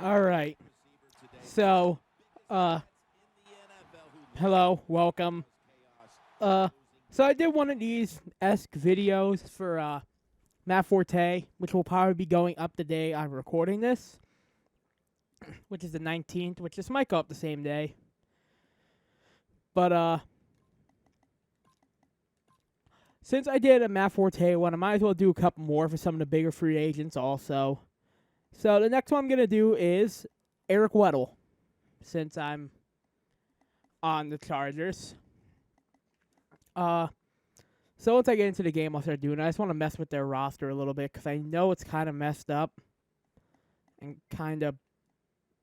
All right. So, hello, welcome. So I did one of these esque videos for Matt Forte, which will probably be going up the day I'm recording this, which is the 19th, which this might go up the same day. But since I did a Matt Forte one, I might as well do a couple more for some of the bigger free agents also. So the next one I'm gonna do is Eric Weddle, since I'm on the Chargers. So once I get into the game, I'll start doing it. I just want to mess with their roster a little bit because I know it's kind of messed up. And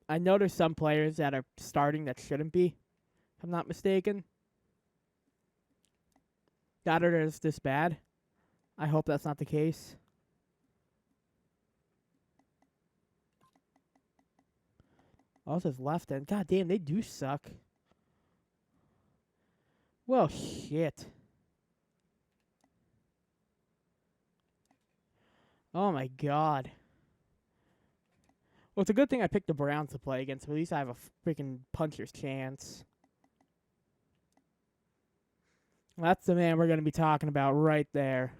I know there's some players that are starting that shouldn't be, if I'm not mistaken. Goddard is this bad. I hope that's not the case. Also, his left end. God damn, they do suck. Well, shit. Oh, my God. Well, it's a good thing I picked the Browns to play against. At least I have a freaking puncher's chance. That's the man we're going to be talking about right there.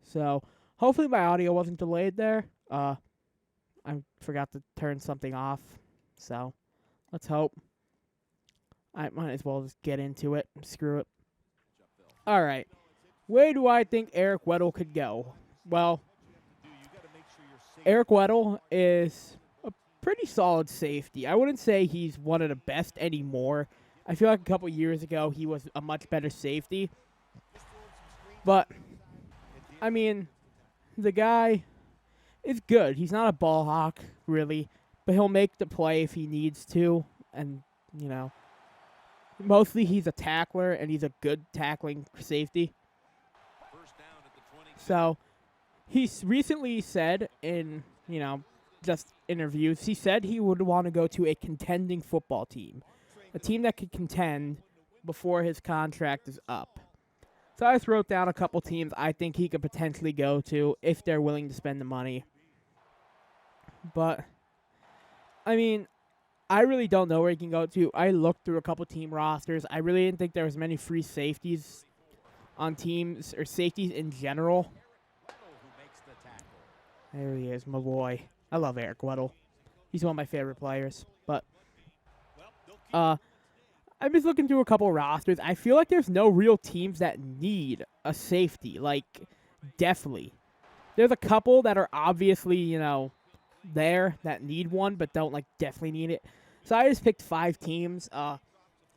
So, hopefully my audio wasn't delayed there. I forgot to turn something off. So, let's hope. I might as well just get into it. Screw it. All right. Where do I think Eric Weddle could go? Well, Eric Weddle is a pretty solid safety. I wouldn't say he's one of the best anymore. I feel like a couple years ago he was a much better safety. But, I mean, the guy is good. He's not a ball hawk, really. But he'll make the play if he needs to. And, you know, mostly he's a tackler, and he's a good tackling safety. So, he's recently said in, just interviews, he said he would want to go to a contending football team. A team that could contend before his contract is up. So I just wrote down a couple teams I think he could potentially go to if they're willing to spend the money. But, I mean, I really don't know where he can go to. I looked through a couple team rosters. I really didn't think there was many free safeties on teams, or safeties in general. There he is, my boy. I love Eric Weddle. He's one of my favorite players. But, I'm just looking through a couple rosters. I feel like there's no real teams that need a safety. Like, definitely. There's a couple that are obviously, there that need one, but don't, definitely need it. So I just picked 5 teams.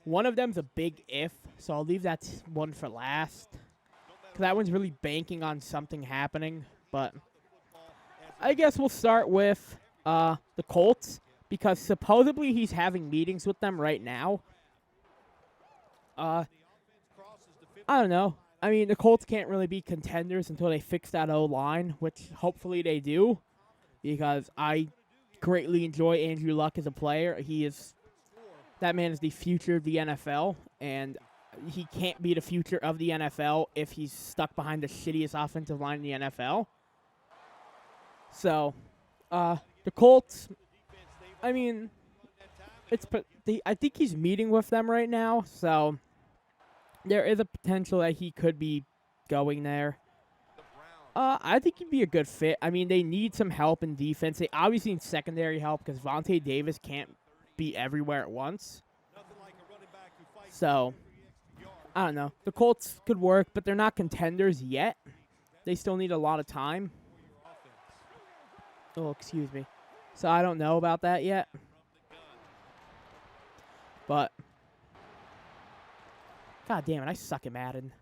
One of them's a big if, so I'll leave that one for last. Because that one's really banking on something happening. But I guess we'll start with the Colts, because supposedly he's having meetings with them right now. I don't know. I mean, the Colts can't really be contenders until they fix that O-line, which hopefully they do, because I greatly enjoy Andrew Luck as a player. That man is the future of the NFL, and he can't be the future of the NFL if he's stuck behind the shittiest offensive line in the NFL. So, the Colts, I mean, I think he's meeting with them right now, so there is a potential that he could be going there. I think he'd be a good fit. I mean, they need some help in defense. They obviously need secondary help because Vontae Davis can't be everywhere at once. So, I don't know. The Colts could work, but they're not contenders yet. They still need a lot of time. Oh, excuse me. So, I don't know about that yet. But, God damn it, I suck at Madden.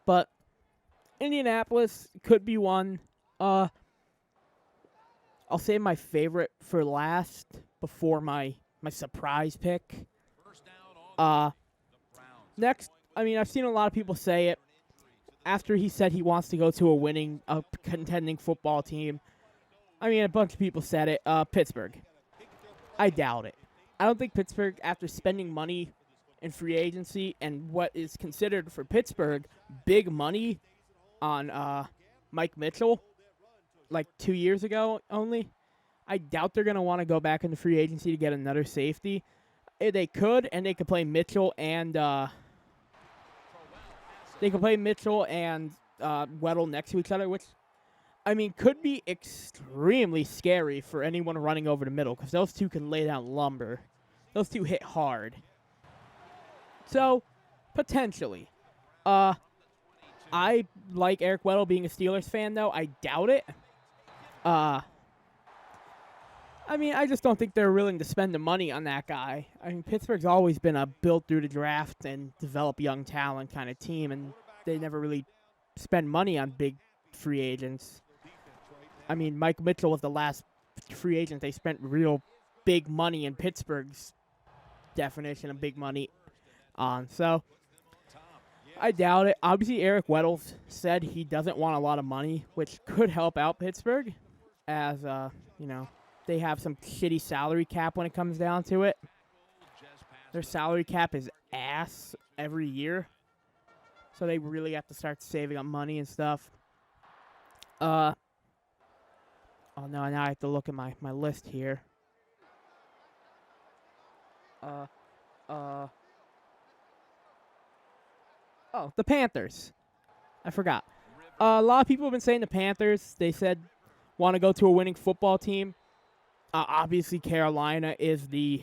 But Indianapolis could be one. I'll save my favorite for last before my surprise pick. Next, I mean, I've seen a lot of people say it. After he said he wants to go to a contending football team, I mean, a bunch of people said it. Pittsburgh. I doubt it. I don't think Pittsburgh, after spending money in free agency and what is considered for Pittsburgh big money on Mike Mitchell like 2 years ago only. I doubt they're going to want to go back into free agency to get another safety. They could, and they could play Mitchell and Weddle next to each other, which, I mean, could be extremely scary for anyone running over the middle because those two can lay down lumber. Those two hit hard. So, potentially. I like Eric Weddle being a Steelers fan, though. I doubt it. I mean, I just don't think they're willing to spend the money on that guy. I mean, Pittsburgh's always been a build through the draft and develop young talent kind of team, and they never really spend money on big free agents. I mean, Mike Mitchell was the last free agent they spent real big money in Pittsburgh's definition of big money on. So, I doubt it. Obviously, Eric Weddle said he doesn't want a lot of money, which could help out Pittsburgh as, they have some shitty salary cap when it comes down to it. Their salary cap is ass every year. So they really have to start saving up money and stuff. Oh, no, now I have to look at my list here. Oh, the Panthers. I forgot. A lot of people have been saying the Panthers. They said want to go to a winning football team. Obviously, Carolina is the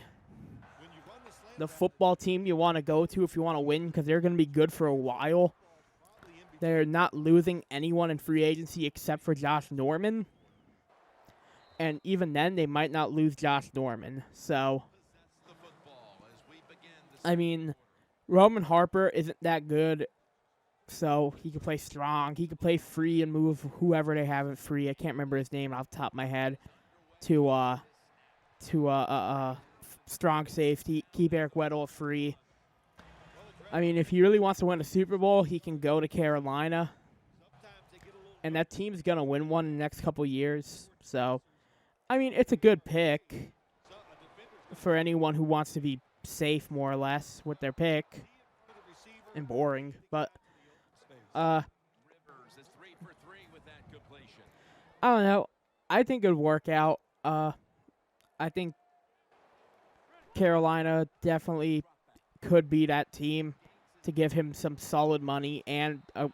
football team you want to go to if you want to win because they're going to be good for a while. They're not losing anyone in free agency except for Josh Norman. And even then, they might not lose Josh Norman. So, I mean, Roman Harper isn't that good. So, he could play strong. He could play free and move whoever they have it free. I can't remember his name off the top of my head. To strong safety, keep Eric Weddle free. I mean, if he really wants to win a Super Bowl, he can go to Carolina. And that team's going to win one in the next couple years. So, I mean, it's a good pick for anyone who wants to be safe, more or less, with their pick. And boring. But, I don't know. I think it would work out. I think Carolina definitely could be that team to give him some solid money and a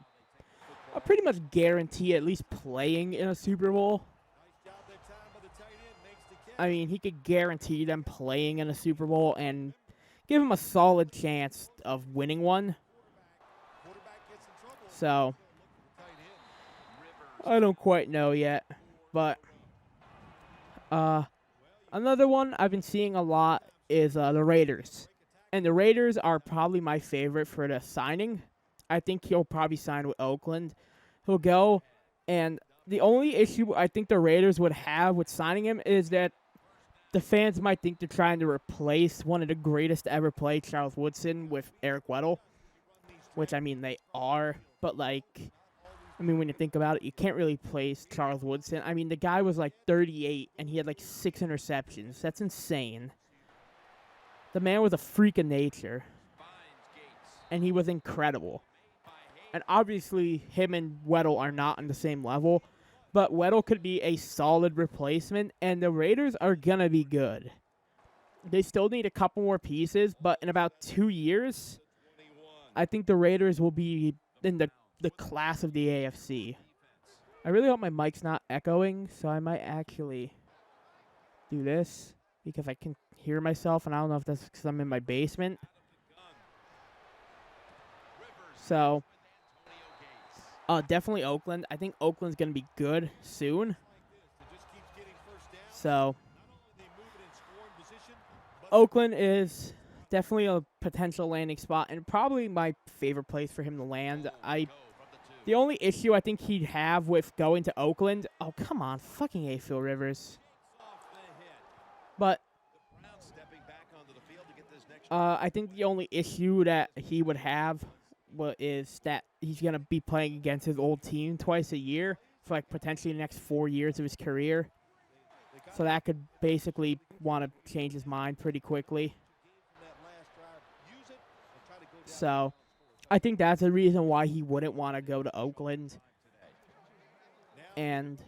pretty much guarantee at least playing in a Super Bowl. I mean, he could guarantee them playing in a Super Bowl and give him a solid chance of winning one. So, I don't quite know yet, but another one I've been seeing a lot is the Raiders. And the Raiders are probably my favorite for the signing. I think he'll probably sign with Oakland. He'll go, and the only issue I think the Raiders would have with signing him is that the fans might think they're trying to replace one of the greatest to ever play, Charles Woodson, with Eric Weddle. Which, I mean, they are. But, when you think about it, you can't really place Charles Woodson. I mean, the guy was 38, and he had 6 interceptions. That's insane. The man was a freak of nature. And he was incredible. And obviously, him and Weddle are not on the same level. But Weddle could be a solid replacement, and the Raiders are going to be good. They still need a couple more pieces, but in about 2 years, I think the Raiders will be in the class of the AFC. I really hope my mic's not echoing, so I might actually do this because I can hear myself, and I don't know if that's because I'm in my basement. So, definitely Oakland. I think Oakland's going to be good soon. So, Oakland is definitely a potential landing spot and probably my favorite place for him to land. The only issue I think he'd have with going to Oakland, oh, come on, fucking A. Phil Rivers. But I think the only issue that he would have is that he's going to be playing against his old team twice a year for potentially the next 4 years of his career. So that could basically want to change his mind pretty quickly. So I think that's the reason why he wouldn't want to go to Oakland. And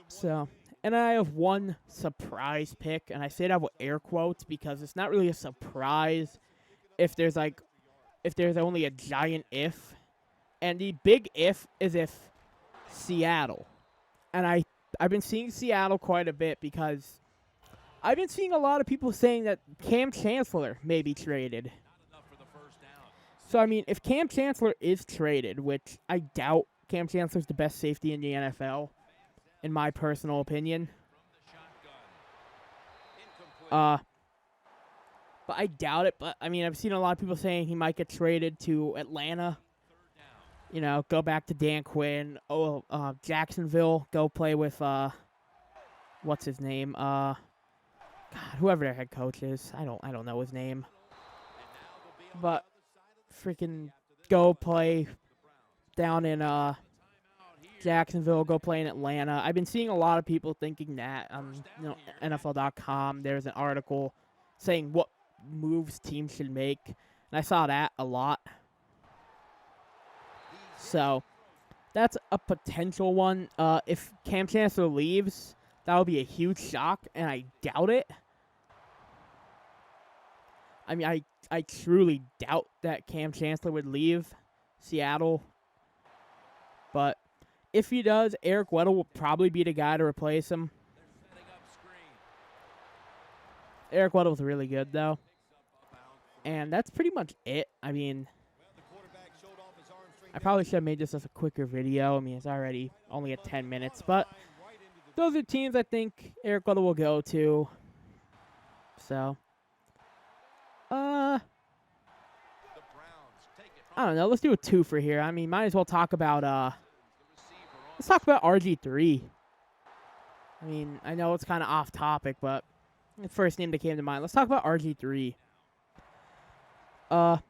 so, and I have one surprise pick, and I say that with air quotes because it's not really a surprise if there's only a giant if. And the big if is if Seattle. And I've been seeing Seattle quite a bit because I've been seeing a lot of people saying that Cam Chancellor may be traded. So, I mean, if Cam Chancellor is traded, which I doubt, Cam Chancellor's the best safety in the NFL, in my personal opinion. But I doubt it. But, I mean, I've seen a lot of people saying he might get traded to Atlanta. You know, go back to Dan Quinn. Jacksonville, go play with, what's his name? God, whoever their head coach is. I don't know his name. But freaking go play down in Jacksonville, go play in Atlanta. I've been seeing a lot of people thinking that on NFL.com. There's an article saying what moves teams should make, and I saw that a lot. So that's a potential one. If Cam Chancellor leaves, that would be a huge shock, and I doubt it. I mean, I truly doubt that Cam Chancellor would leave Seattle. But if he does, Eric Weddle will probably be the guy to replace him. Eric Weddle's really good, though. And that's pretty much it. I mean, I probably should have made this as a quicker video. I mean, it's already only at 10 minutes. But those are teams I think Eric Weddle will go to. So, I don't know. Let's do a twofer here. I mean, might as well talk about, let's talk about RG3. I mean, I know it's kind of off topic, but the first name that came to mind. Let's talk about RG3. I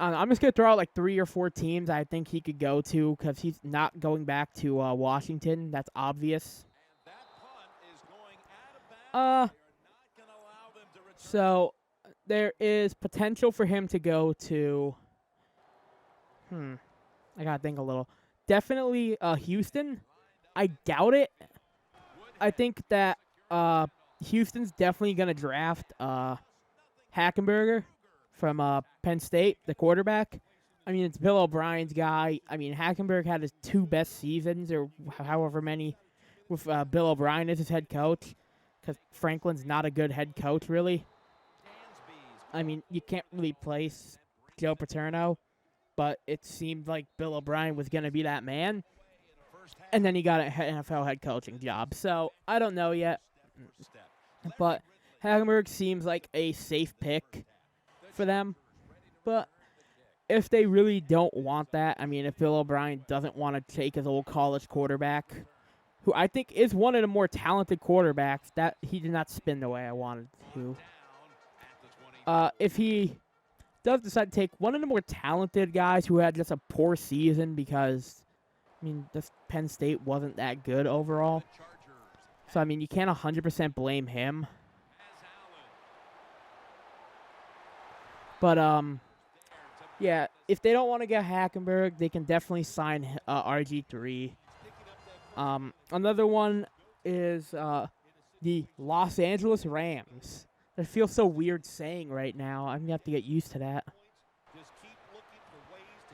don't know, I'm just going to throw out like 3 or 4 teams I think he could go to because he's not going back to Washington. That's obvious. So there is potential for him to go to, I got to think a little. Definitely Houston. I doubt it. I think that Houston's definitely going to draft Hackenberger from Penn State, the quarterback. I mean, it's Bill O'Brien's guy. I mean, Hackenberg had his 2 best seasons or however many with Bill O'Brien as his head coach because Franklin's not a good head coach, really. I mean, you can't really place Joe Paterno, but it seemed like Bill O'Brien was going to be that man. And then he got an NFL head coaching job. So, I don't know yet. But Hackenberg seems like a safe pick for them. But if they really don't want that, I mean, if Bill O'Brien doesn't want to take his old college quarterback, who I think is one of the more talented quarterbacks, that he did not spin the way I wanted to. If he does decide to take one of the more talented guys who had just a poor season because, I mean, this Penn State wasn't that good overall. So, I mean, you can't 100% blame him. But, yeah, if they don't want to get Hackenberg, they can definitely sign RG3. Another one is the Los Angeles Rams. It feels so weird saying right now. I'm going to have to get used to that.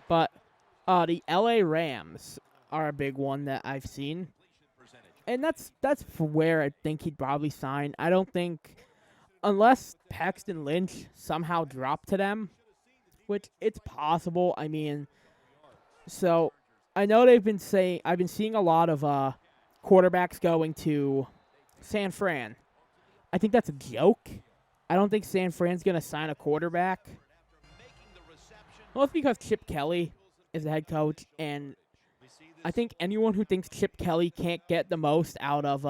But the LA Rams are a big one that I've seen. And that's for where I think he'd probably sign. I don't think, unless Paxton Lynch somehow dropped to them, which it's possible. I mean, so I know I've been seeing a lot of quarterbacks going to San Fran. I think that's a joke. I don't think San Fran's going to sign a quarterback. Well, it's because Chip Kelly is the head coach, and I think anyone who thinks Chip Kelly can't get the most out of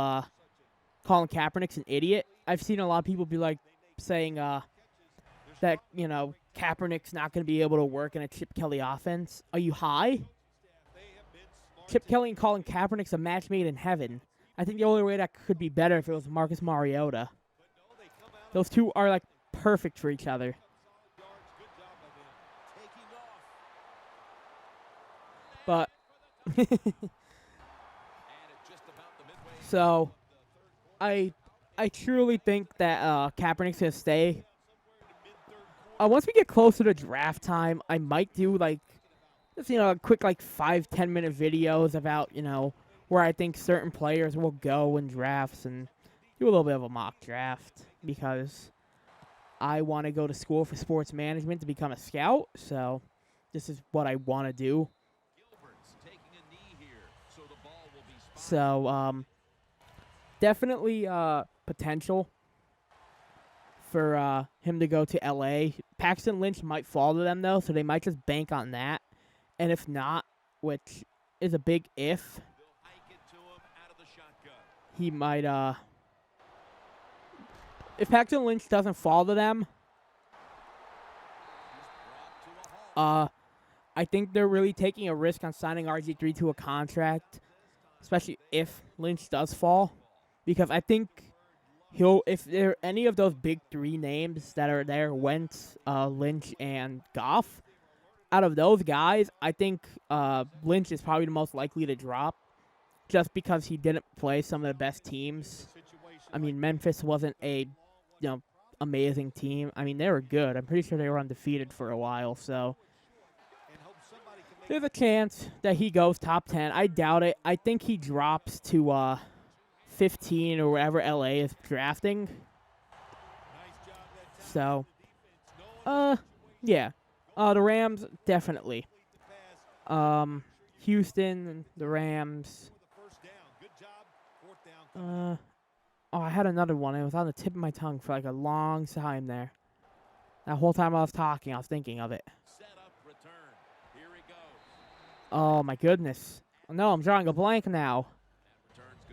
Colin Kaepernick's an idiot. I've seen a lot of people be like saying that, you know, Kaepernick's not going to be able to work in a Chip Kelly offense. Are you high? Chip Kelly and Colin Kaepernick's a match made in heaven. I think the only way that could be better if it was Marcus Mariota. Those two are, like, perfect for each other. But So, I truly think that Kaepernick's gonna stay. Once we get closer to draft time, I might do like just a quick like 5-10 minute videos about where I think certain players will go in drafts and do a little bit of a mock draft because I want to go to school for sports management to become a scout. So this is what I want to do. So definitely potential for him to go to LA. Paxton Lynch might fall to them though, so they might just bank on that. And if not, which is a big if, he might if Paxton Lynch doesn't fall to them, I think they're really taking a risk on signing RG3 to a contract, especially if Lynch does fall, because I think if there are any of those big three names that are there, Wentz, Lynch, and Goff, out of those guys, I think Lynch is probably the most likely to drop, just because he didn't play some of the best teams. I mean, Memphis wasn't a amazing team. I mean, they were good. I'm pretty sure they were undefeated for a while, so there's a chance that he goes top 10. I doubt it. I think he drops to 15 or wherever LA is drafting. So, yeah. The Rams, definitely. Houston, the Rams. I had another one. It was on the tip of my tongue for like a long time there. That whole time I was talking, I was thinking of it. Oh, my goodness. No, I'm drawing a blank now.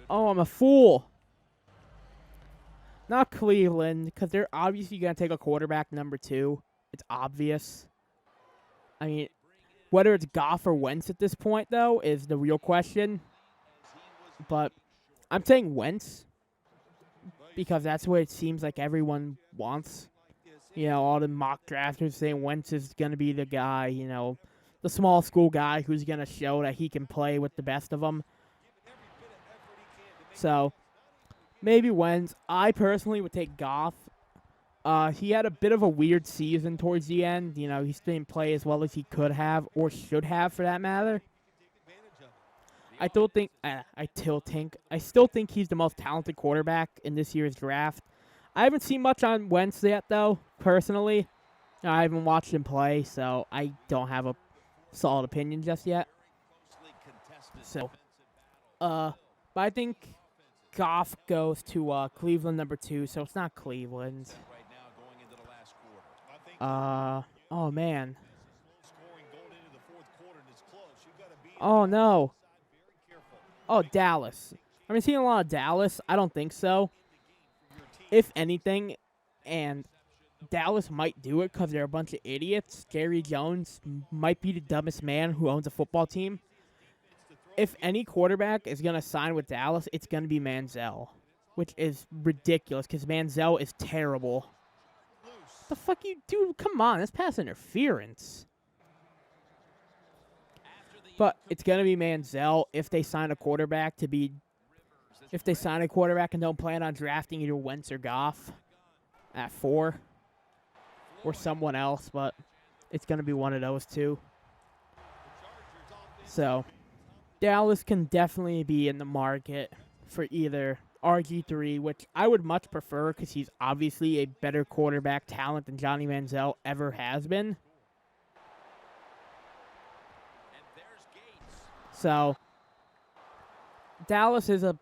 Oh, I'm a fool. Not Cleveland, because they're obviously going to take a quarterback number 2. It's obvious. I mean, whether it's Goff or Wentz at this point, though, is the real question. But I'm saying Wentz, because that's what it seems like everyone wants. All the mock drafters saying Wentz is going to be the guy, the small school guy who's going to show that he can play with the best of them. So, maybe Wentz. I personally would take Goff. He had a bit of a weird season towards the end. He didn't play as well as he could have or should have, for that matter. I still think he's the most talented quarterback in this year's draft. I haven't seen much on Wentz yet, though, personally. I haven't watched him play, so I don't have a solid opinion just yet. So, but I think Goff goes to Cleveland number 2, so it's not Cleveland. Oh, man. Oh, no. Oh, Dallas. I've been seeing a lot of Dallas. I don't think so. If anything, and Dallas might do it because they're a bunch of idiots, Jerry Jones might be the dumbest man who owns a football team. If any quarterback is going to sign with Dallas, it's going to be Manziel, which is ridiculous because Manziel is terrible. What the fuck you do? Come on, that's pass interference. But it's going to be Manziel if they sign a quarterback and don't plan on drafting either Wentz or Goff at 4 or someone else, but it's going to be one of those two. So, Dallas can definitely be in the market for either RG3, which I would much prefer because he's obviously a better quarterback talent than Johnny Manziel ever has been. So, Dallas is a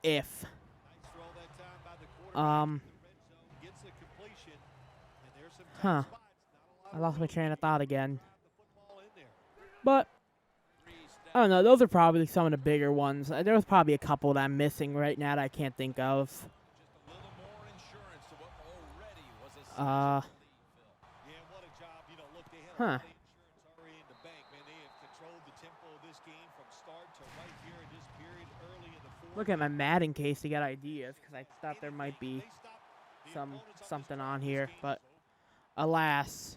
if. I lost my train of thought again. But, I don't know. Those are probably some of the bigger ones. There's probably a couple that I'm missing right now that I can't think of. Look at my Madden case to get ideas because I thought there might be something on here, but alas.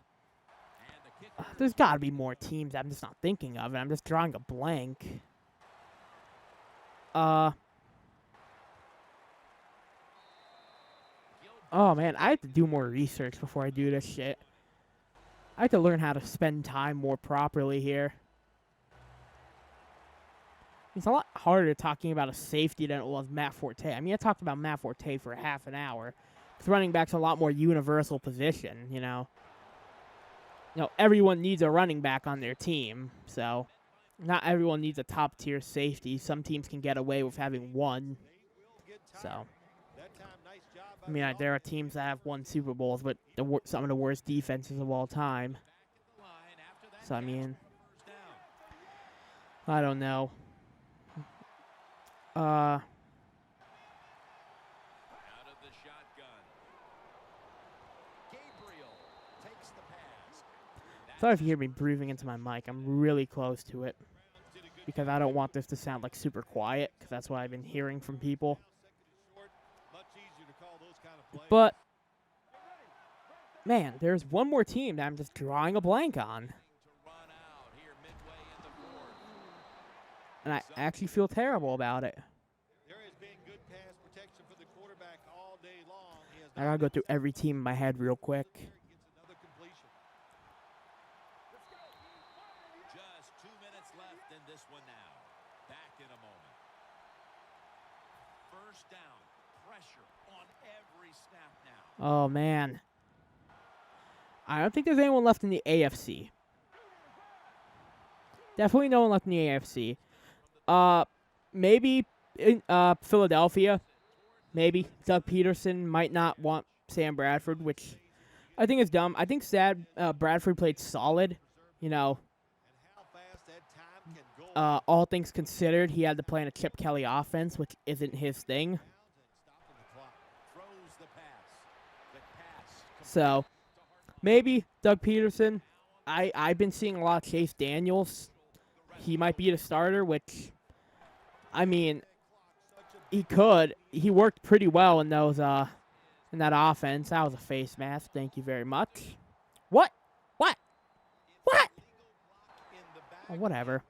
There's got to be more teams I'm just not thinking of, and I'm just drawing a blank. Oh, man, I have to do more research before I do this shit. I have to learn how to spend time more properly here. It's a lot harder talking about a safety than it was Matt Forte. I mean, I talked about Matt Forte for half an hour. Because running back's a lot more universal position, you know. You know, everyone needs a running back on their team, so not everyone needs a top-tier safety. Some teams can get away with having one. So, I mean, there are teams that have won Super Bowls, but some of the worst defenses of all time. So, I mean, I don't know. Sorry if you hear me breathing into my mic. I'm really close to it because I don't want this to sound like super quiet because that's what I've been hearing from people. But, man, there's one more team that I'm just drawing a blank on. And I actually feel terrible about it. I gotta go through every team in my head real quick. Just 2 minutes left in this one now. Back in a moment. First down. Pressure on every snap now. Oh, man. I don't think there's anyone left in the AFC. Definitely no one left in the AFC. Maybe in Philadelphia. Maybe Doug Peterson might not want Sam Bradford, which I think is dumb. I think Bradford played solid. You know, all things considered, he had to play in a Chip Kelly offense, which isn't his thing. So, maybe Doug Peterson. I've been seeing a lot of Chase Daniels. He might be the starter, which, I mean, he could. He worked pretty well in those in that offense. That was a face mask. Thank you very much. What? What? What? Oh, whatever.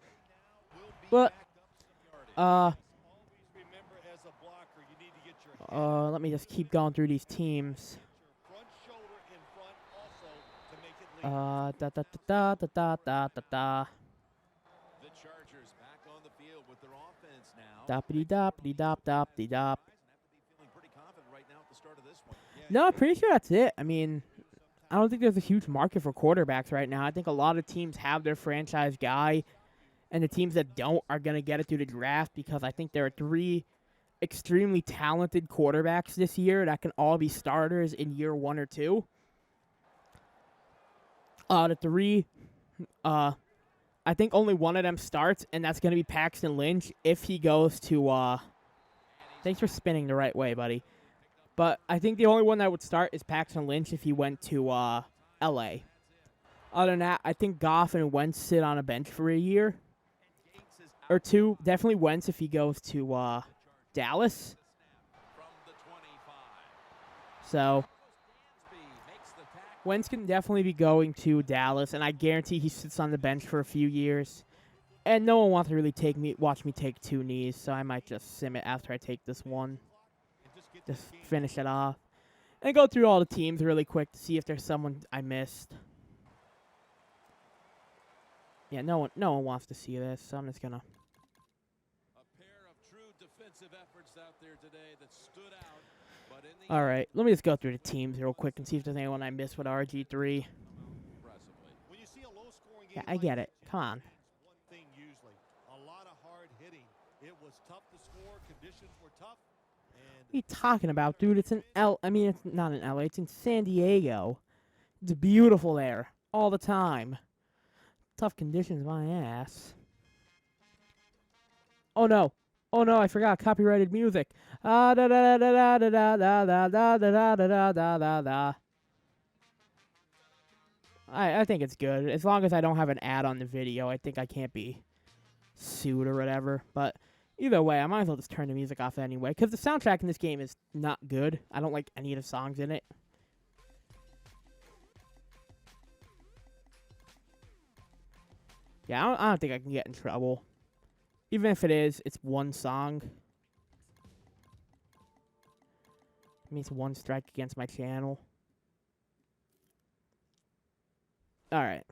But let me just keep going through these teams. Da da da da da da da da. The Chargers back on the field with their offense now. Doppity doppity dop doppity dop. Feeling pretty confident right now at the start of this one. No, I'm pretty sure that's it. I mean, I don't think there's a huge market for quarterbacks right now. I think a lot of teams have their franchise guy, and the teams that don't are going to get it through the draft because I think there are 3 extremely talented quarterbacks this year that can all be starters in year 1 or 2. The 3, I think only one of them starts, and that's going to be Paxton Lynch if he goes to, thanks for spinning the right way, buddy. But I think the only one that would start is Paxton Lynch if he went to, L.A. Other than that, I think Goff and Wentz sit on a bench for a year or 2. Definitely Wentz if he goes to, Dallas. So Wentz can definitely be going to Dallas, and I guarantee he sits on the bench for a few years. And no one wants to really watch me take 2 knees, so I might just sim it after I take this one. Just finish it off. And go through all the teams really quick to see if there's someone I missed. Yeah, no one wants to see this, so I'm just gonna. A pair of true defensive efforts out there today that stood out. But in the All right, let me just go through the teams real quick and see if there's anyone I missed with RG3. Yeah, I get it. Come on. One thing usually, a lot of hard hitting. It was tough to score. Conditions were tough. What are you talking about, dude? It's it's not in LA. It's in San Diego. It's beautiful there all the time. Tough conditions, my ass. Oh no! Oh no! I forgot copyrighted music. Da da da da da da da da da da da da da da da. I think it's good as long as I don't have an ad on the video. I think I can't be sued or whatever. But either way, I might as well just turn the music off anyway because the soundtrack in this game is not good. I don't like any of the songs in it. Yeah, I don't think I can get in trouble. Even if it is, it's one song. It means one strike against my channel. Alright.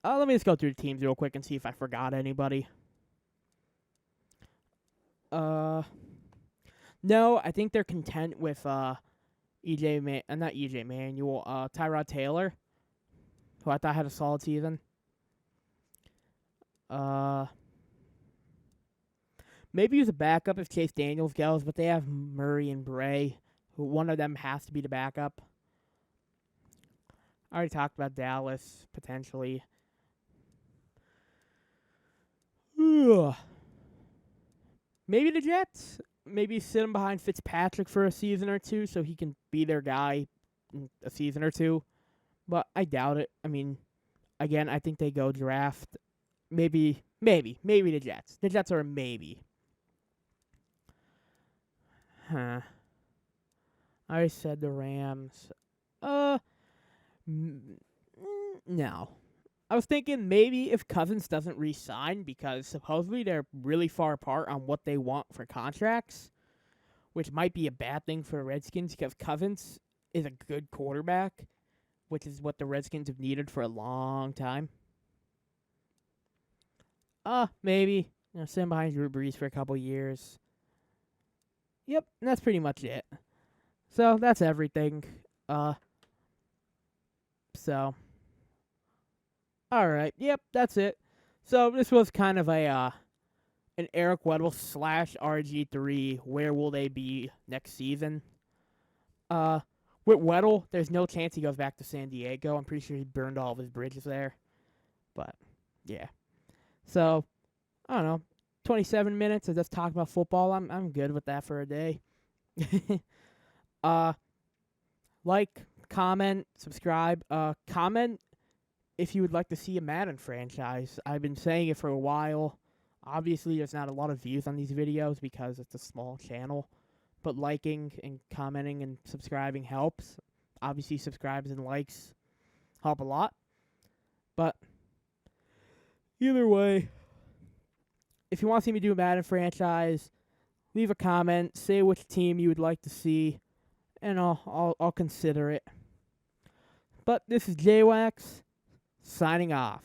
Let me just go through the teams real quick and see if I forgot anybody. No, I think they're content with not EJ Manuel, Tyrod Taylor, who I thought had a solid season. Maybe use a backup if Chase Daniels goes, but they have Murray and Bray, who one of them has to be the backup. I already talked about Dallas, potentially. Ugh. Maybe the Jets. Maybe sit him behind Fitzpatrick for a season or two so he can be their guy in a season or two. But I doubt it. I mean, again, I think they go draft. Maybe the Jets. The Jets are a maybe. Huh. I already said the Rams. No. I was thinking maybe if Cousins doesn't re-sign, because supposedly they're really far apart on what they want for contracts, which might be a bad thing for the Redskins because Cousins is a good quarterback, which is what the Redskins have needed for a long time. Maybe. Sit behind Drew Brees for a couple years. Yep, and that's pretty much it. So, that's everything. Alright, yep, that's it. So, this was kind of an Eric Weddle / RG3, where will they be next season? With Weddle, there's no chance he goes back to San Diego. I'm pretty sure he burned all of his bridges there. But, yeah. So, I don't know, 27 minutes of just talking about football. I'm good with that for a day. Like, comment, subscribe. Comment if you would like to see a Madden franchise. I've been saying it for a while. Obviously, there's not a lot of views on these videos because it's a small channel. But liking and commenting and subscribing helps. Obviously, subscribes and likes help a lot. But either way, if you want to see me do a Madden franchise, leave a comment, say which team you would like to see, and I'll consider it. But this is JWax, signing off.